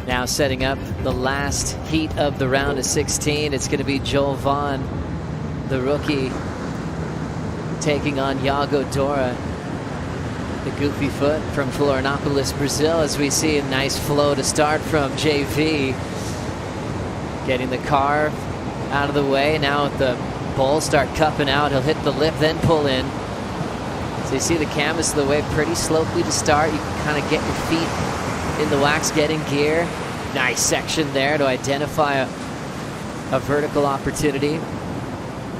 Now setting up the last heat of the round of 16. It's going to be Vaughan, the rookie, taking on Yago Dora, the goofy foot from Florianopolis, Brazil, as we see a nice flow to start from JV. Getting the car out of the way. Now at the bowl, start cupping out. He'll hit the lip, then pull in. So you see the canvas of the wave pretty slopely to start. You can kind of get your feet in the wax, get in gear. Nice section there to identify a vertical opportunity.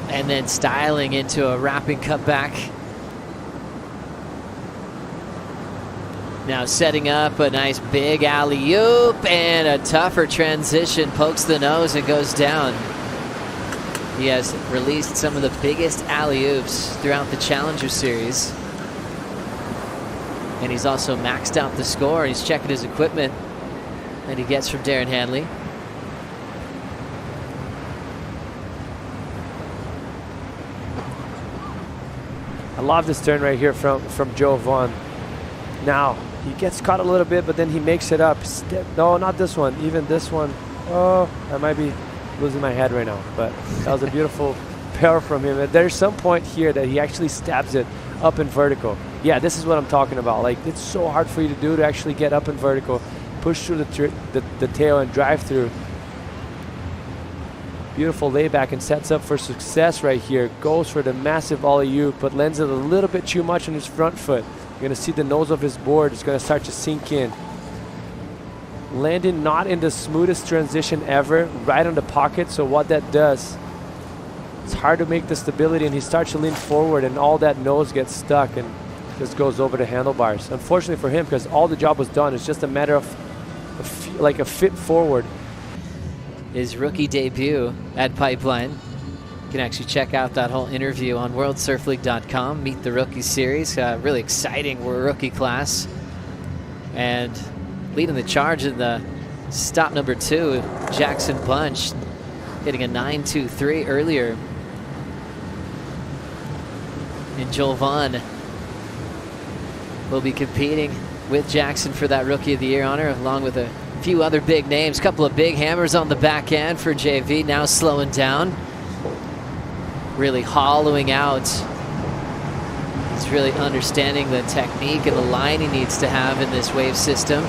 And then styling into a wrapping cutback. Now setting up a nice big alley-oop, and a tougher transition, pokes the nose and goes down. He has released some of the biggest alley-oops throughout the Challenger Series. And he's also maxed out the score. He's checking his equipment that he gets from Darren Hanley. I love this turn right here from Vaughan. Now, he gets caught a little bit, but then he makes it up. No, not this one. Even this one. Oh, I might be losing my head right now. But that was a beautiful pair from him. And there's some point here that he actually stabs it up in vertical. Yeah, this is what I'm talking about. Like, it's so hard for you to do, to actually get up in vertical, push through the tail and drive through. Beautiful layback and sets up for success right here. Goes for the massive alley-oop, but lands it a little bit too much on his front foot. You're going to see the nose of his board is going to start to sink in. Landing not in the smoothest transition ever, right on the pocket. So what that does, it's hard to make the stability, and he starts to lean forward, and all that nose gets stuck and just goes over the handlebars. Unfortunately for him, because all the job was done, it's just a matter of like a fit forward. His rookie debut at Pipeline. You can actually check out that whole interview on worldsurfleague.com. Meet the Rookie Series. Really exciting rookie class. And leading the charge in the stop number 2, Jackson Bunch, hitting a 9.23 earlier. And Vaughan will be competing with Jackson for that Rookie of the Year honor, along with a few other big names. Couple of big hammers on the back end for JV, now slowing down. Really hollowing out. He's really understanding the technique and the line he needs to have in this wave system.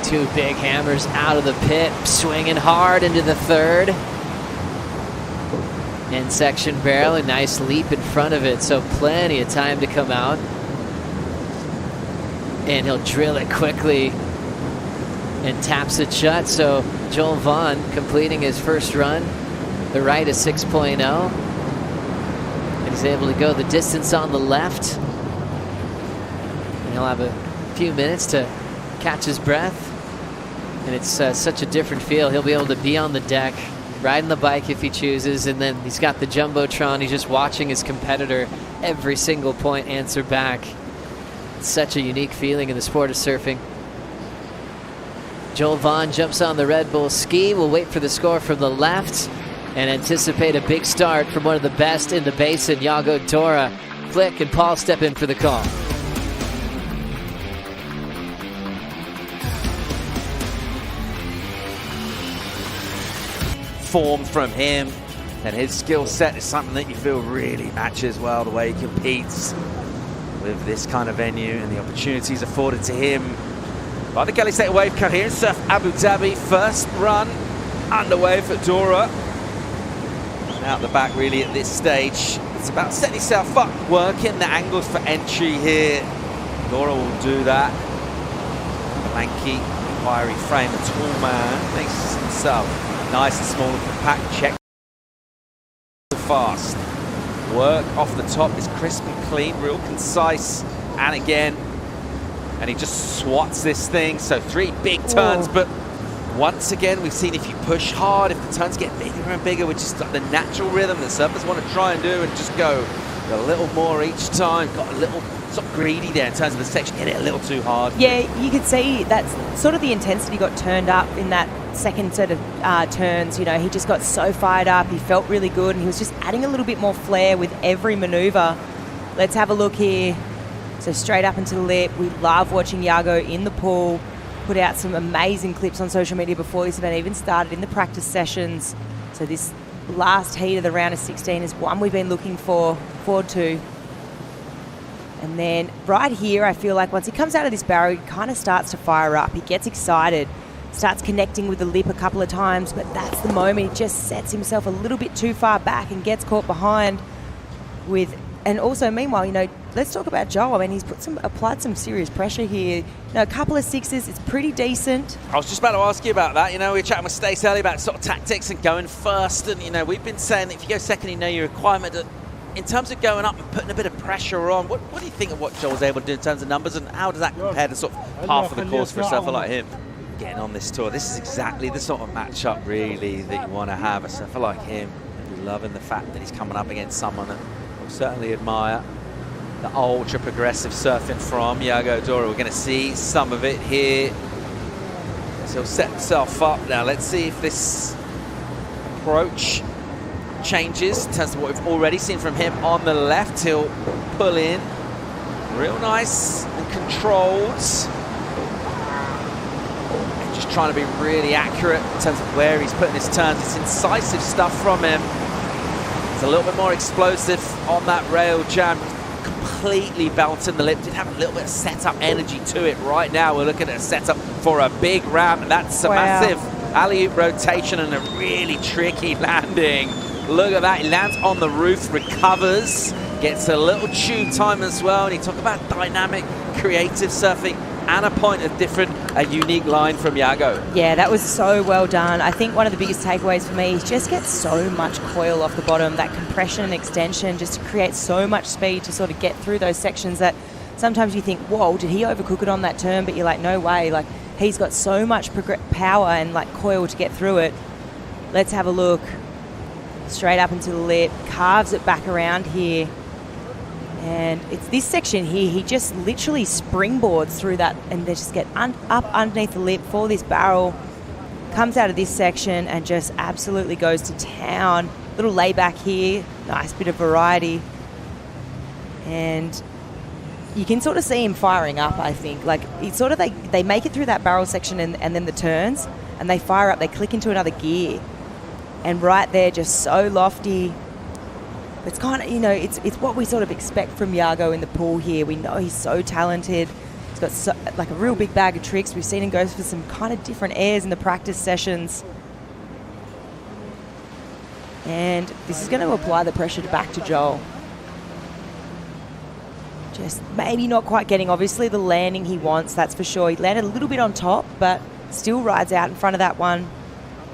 2 big hammers out of the pit, swinging hard into the third. End section barrel, a nice leap in front of it, so plenty of time to come out. And he'll drill it quickly and taps it shut. So Vaughan completing his first run. The right is 6.0. And he's able to go the distance on the left. And he'll have a few minutes to catch his breath. And it's such a different feel. He'll be able to be on the deck, riding the bike if he chooses, and then he's got the Jumbotron. He's just watching his competitor every single point answer back. It's such a unique feeling in the sport of surfing. Vaughan jumps on the Red Bull ski. We'll wait for the score from the left and anticipate a big start from one of the best in the basin, Yago Dora. Flick and Paul step in for the call. Form from him, and his skill set is something that you feel really matches well the way he competes with this kind of venue and the opportunities afforded to him by the Caity Simmers wave cut here in Surf Abu Dhabi. First run underway for Dora. Out the back really at this stage. It's about setting yourself up, working the angles for entry here. Dora will do that. Lanky, wiry frame, a tall man, makes himself nice and small and compact. Check fast. Work off the top is crisp and clean, real concise, and again, and he just swats this thing. So 3 big turns, but once again, we've seen if you push hard, if the turns get bigger and bigger, which is the natural rhythm that surfers want to try and do, and just go a little more each time. Got a little sort of greedy there in terms of the section, hit it a little too hard. Yeah, you could see that's sort of the intensity got turned up in that second set of turns. You know, he just got so fired up. He felt really good, and he was just adding a little bit more flair with every maneuver. Let's have a look here. So straight up into the lip. We love watching Yago in the pool. put out some amazing clips on social media before this event even started in the practice sessions. So this last heat of the round of 16 is one we've been looking forward to. And then right here, I feel like once he comes out of this barrel, he kind of starts to fire up. He gets excited, starts connecting with the lip a couple of times, but that's the moment he just sets himself a little bit too far back and gets caught behind with. And also, meanwhile, let's talk about Joel. I mean, he's applied some serious pressure here. A couple of sixes, it's pretty decent. I was just about to ask you about that. We were chatting with Stace earlier about sort of tactics and going first. And, we've been saying that if you go second, you know your requirement. In terms of going up and putting a bit of pressure on, what do you think of what Joel's able to do in terms of numbers, and how does that compare to sort of half of the course for a surfer like him? Getting on this tour, this is exactly the sort of matchup really that you want to have. A surfer like him, loving the fact that he's coming up against someone that we'll certainly admire. The ultra progressive surfing from Yago Dora. We're going to see some of it here. So he'll set himself up now. Let's see if this approach changes in terms of what we've already seen from him on the left. He'll pull in real nice and controlled, and just trying to be really accurate in terms of where he's putting his turns. It's incisive stuff from him. It's a little bit more explosive on that rail jam, completely belting the lip. Did have a little bit of setup energy to it. Right now we're looking at a setup for a big ramp, and that's a massive alley-oop rotation and a really tricky landing. Look at that, he lands on the roof, recovers, gets a little tube time as well. And you talk about dynamic, creative surfing and a point of different, a unique line from Yago. Yeah, that was so well done. I think one of the biggest takeaways for me is just get so much coil off the bottom, that compression and extension, just to create so much speed to sort of get through those sections that sometimes you think, whoa, did he overcook it on that turn? But you're like, no way. Like, he's got so much power and like coil to get through it. Let's have a look. Straight up into the lip, carves it back around here. And it's this section here, he just literally springboards through that, and they just get up underneath the lip for this barrel, comes out of this section and just absolutely goes to town. Little layback here, nice bit of variety. And you can sort of see him firing up, I think. Like, it's sort of, they make it through that barrel section and then the turns, and they fire up, they click into another gear. And right there, just so lofty. It's kind of, it's what we sort of expect from Yago in the pool here. We know he's so talented. He's got like a real big bag of tricks. We've seen him go for some kind of different airs in the practice sessions. And this is going to apply the pressure back to Joel. Just maybe not quite getting, obviously, the landing he wants, that's for sure. He landed a little bit on top, but still rides out in front of that one.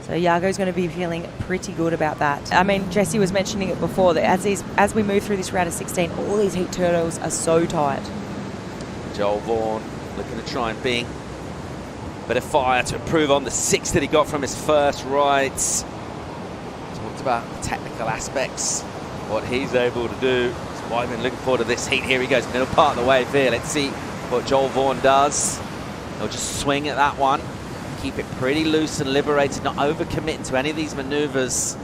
So Yago's going to be feeling pretty good about that. I mean, Jesse was mentioning it before, that as we move through this round of 16, all these heat turtles are so tight. Joel Vaughan looking to try and bring a bit of fire to improve on the 6 that he got from his first rides. Talked about the technical aspects, what he's able to do. That's why I've been looking forward to this heat. Here he goes, middle part of the way here. Let's see what Joel Vaughan does. He'll just swing at that one. Keep it pretty loose and liberated, not overcommitting to any of these maneuvers.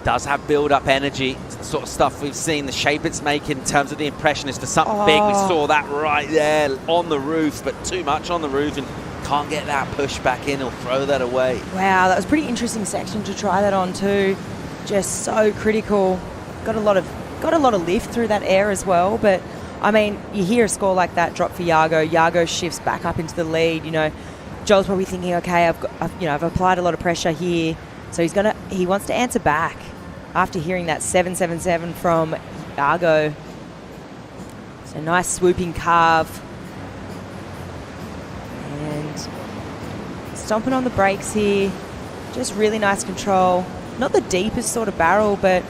Does have build-up energy. It's the sort of stuff we've seen, the shape it's making in terms of the impression is for something big. We saw that right there on the roof, but too much on the roof and can't get that push back in. He'll throw that away. Wow, that was a pretty interesting section to try that on too. Just so critical. Got a lot of lift through that air as well, but I mean, you hear a score like that drop for Yago. Yago shifts back up into the lead, Joel's probably thinking, okay, I've applied a lot of pressure here, so he wants to answer back after hearing that 777 from Yago. So nice swooping carve, and stomping on the brakes here. Just really nice control. Not the deepest sort of barrel, but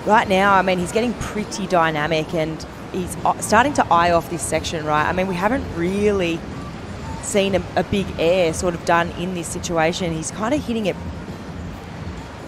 right now, I mean, he's getting pretty dynamic, and he's starting to eye off this section, right? I mean, we haven't really seen a big air sort of done in this situation. He's kind of hitting it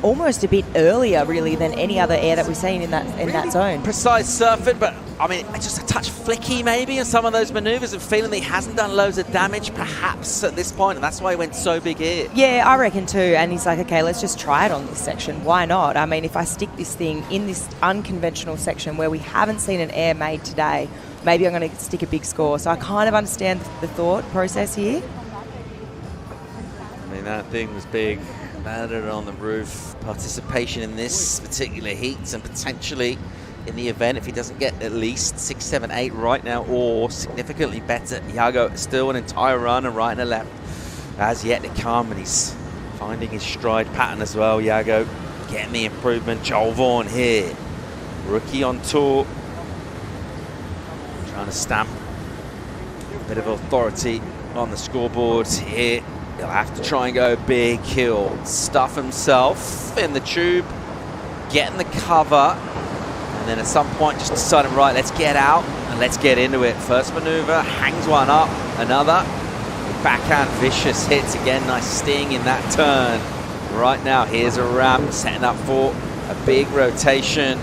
almost a bit earlier, really, than any other air that we've seen in that zone. Precise surfing, but I mean, just a touch flicky maybe in some of those maneuvers, and feeling that he hasn't done loads of damage perhaps at this point, and that's why he went so big here. Yeah, I reckon too. And he's like, okay, let's just try it on this section. Why not? I mean, if I stick this thing in this unconventional section where we haven't seen an air made today, maybe I'm going to stick a big score. So I kind of understand the thought process here. I mean, that thing was big. Landed on the roof. Participation in this particular heat, and potentially in the event, if he doesn't get at least 6, 7, 8 right now, or significantly better, Yago still an entire run, and right and a left has yet to come, and he's finding his stride pattern as well. Yago getting the improvement. Joel Vaughan here, rookie on tour, trying to stamp a bit of authority on the scoreboard here. He'll have to try and go big. He'll stuff himself in the tube, getting the cover, and then at some point just deciding, right, let's get out and let's get into it. First maneuver, hangs one up, another. Backhand vicious hits again, nice sting in that turn. Right now, here's a ramp, setting up for a big rotation.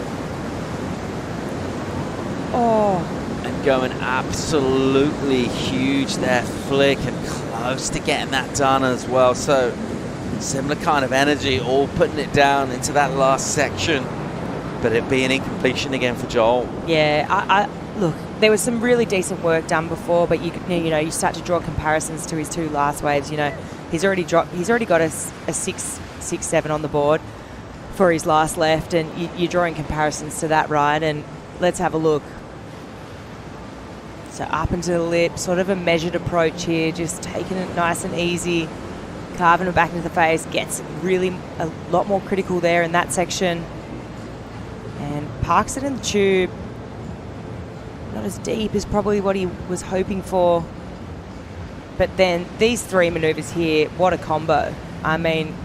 Oh. And going absolutely huge there, flick, and close to getting that done as well. So similar kind of energy, all putting it down into that last section, but it being incompletion again for Joel. Yeah, look, there was some really decent work done before, but you know, you start to draw comparisons to his 2 last waves. You know, he's already got a 6-7 on the board for his last left, and you're drawing comparisons to that, right? And let's have a look. So up into the lip, sort of a measured approach here, just taking it nice and easy, carving it back into the face, gets really a lot more critical there in that section, and parks it in the tube. Not as deep as probably what he was hoping for. But then these 3 maneuvers here, what a combo. I mean,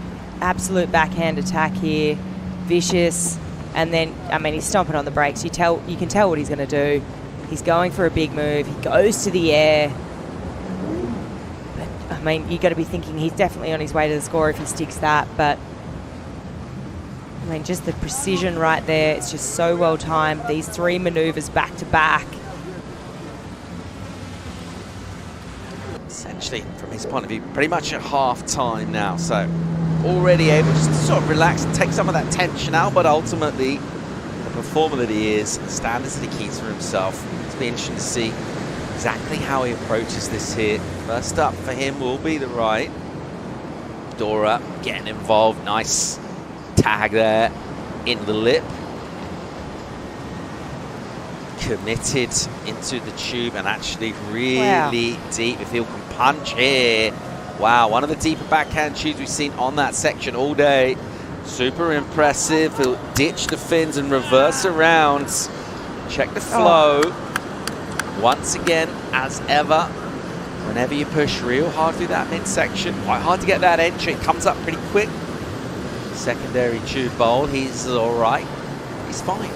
absolute backhand attack here, vicious, and then, I mean, he's stomping on the brakes. You can tell what he's going to do. He's going for a big move. He goes to the air. But, I mean, you got to be thinking he's definitely on his way to the score if he sticks that. But, I mean, just the precision right there. It's just so well timed. These 3 maneuvers back to back. Essentially, from his point of view, pretty much at half time now. So already able just to sort of relax and take some of that tension out, but ultimately the performer that he is, the standards that he keeps for himself. It's be interesting to see exactly how he approaches this here. First up for him will be the right. Dora getting involved, nice tag there into the lip. Committed into the tube and actually really deep. If he can punch here. Wow, one of the deeper backhand tubes we've seen on that section all day. Super impressive. He'll ditch the fins and reverse around. Check the flow. Once again, as ever, whenever you push real hard through that midsection, quite hard to get that entry. It comes up pretty quick. Secondary tube bowl. He's all right. He's fine.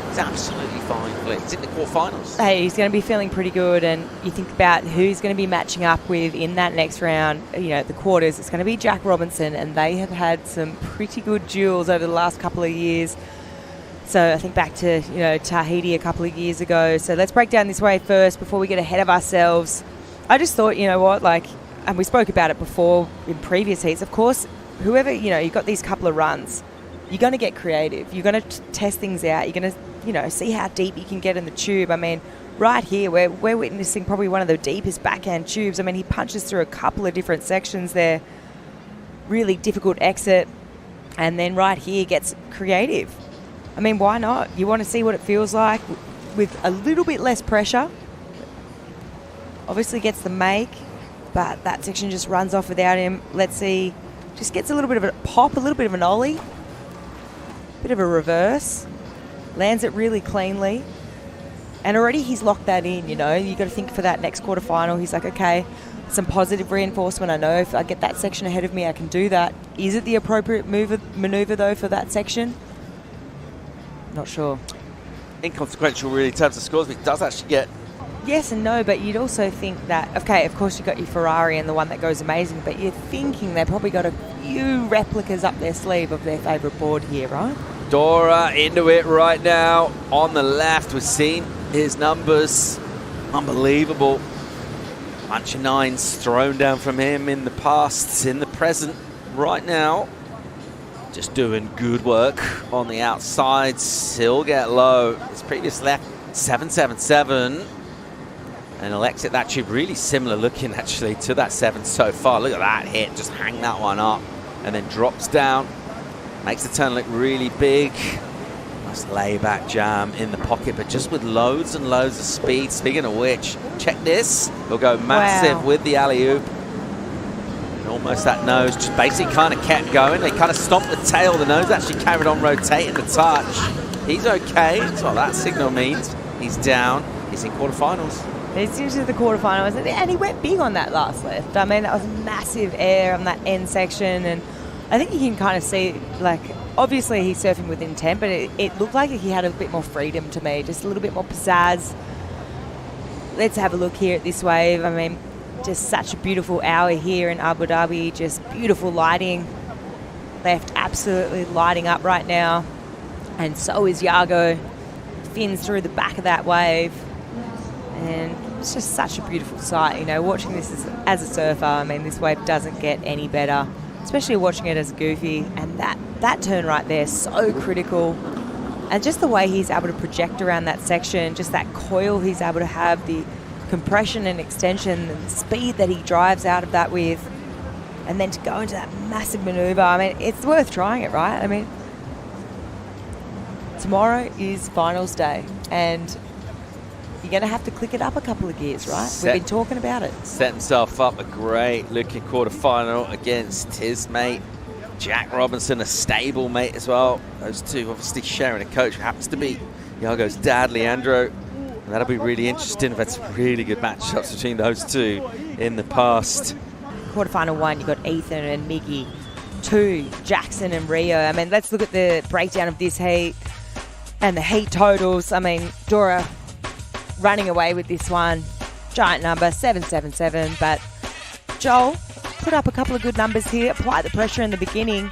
He's absolutely fine. He's in the quarterfinals. Hey, he's going to be feeling pretty good, and you think about who's going to be matching up with in that next round, you know, the quarters. It's going to be Jack Robinson, and they have had some pretty good duels over the last couple of years. So I think back to, you know, Tahiti a couple of years ago. So let's break down this wave first before we get ahead of ourselves. I just thought, you know what, like, and we spoke about it before in previous heats, of course, whoever, you know, you've got these couple of runs, you're going to get creative. You're going to test things out. You're going to, you know, see how deep you can get in the tube. I mean, right here, we're witnessing probably one of the deepest backhand tubes. I mean, he punches through a couple of different sections there. Really difficult exit. And then right here gets creative. I mean, why not? You want to see what it feels like with a little bit less pressure. Obviously gets the make, but that section just runs off without him. Let's see. Just gets a little bit of a pop, a little bit of an ollie. Bit of a reverse. Lands it really cleanly. And already he's locked that in, you know. You got to think for that next quarterfinal. He's like, okay, some positive reinforcement. I know if I get that section ahead of me, I can do that. Is it the appropriate maneuver, though, for that section? Not sure. Inconsequential, really, in terms of scores, but it does actually get... Yes and no, but you'd also think that, okay, of course you've got your Ferrari and the one that goes amazing, but you're thinking they've probably got a few replicas up their sleeve of their favourite board here, right? Dora into it right now. On the left, we've seen his numbers. Unbelievable. Bunch of nines thrown down from him in the past, in the present, right now. Just doing good work on the outsides. He'll get low. His previous left 777. And he'll exit that tube really similar looking actually to that 7 so far. Look at that hit, just hang that one up and then drops down. Makes the turn look really big. Nice layback jam in the pocket, but just with loads and loads of speed. Speaking of which, check this. He'll go massive with the alley-oop. And almost that nose just basically kind of kept going. They kind of stomped the tail. The nose actually carried on rotating the touch. He's okay. That's what that signal means. He's down. He's in quarterfinals. It's usually the quarterfinals, and he went big on that last lift. I mean, that was massive air on that end section, and I think you can kind of see, like, obviously he's surfing with intent, but it looked like he had a bit more freedom to me, just a little bit more pizzazz. Let's have a look here at this wave. I mean, just such a beautiful hour here in Abu Dhabi, just beautiful lighting. Left absolutely lighting up right now, and so is Yago. Fins through the back of that wave. And it's just such a beautiful sight, you know, watching this as a surfer. I mean, this wave doesn't get any better, especially watching it as a goofy. And that turn right there, so critical. And just the way he's able to project around that section, just that coil he's able to have, the compression and extension and speed that he drives out of that with. And then to go into that massive maneuver, I mean, it's worth trying it, right? I mean, tomorrow is finals day, and you're going to have to click it up a couple of gears, right? We've been talking about it. Set himself up a great looking quarterfinal against his mate, Jack Robinson, a stable mate as well. Those two obviously sharing a coach who happens to be Yago's dad, Leandro. And that'll be really interesting. We've had some really good matchups between those two in the past. Quarterfinal 1, you've got Ethan and Miggy. 2, Jackson and Rio. I mean, let's look at the breakdown of this heat and the heat totals. I mean, Dora running away with this one. Giant number, 777. But Joel put up a couple of good numbers here. Apply the pressure in the beginning.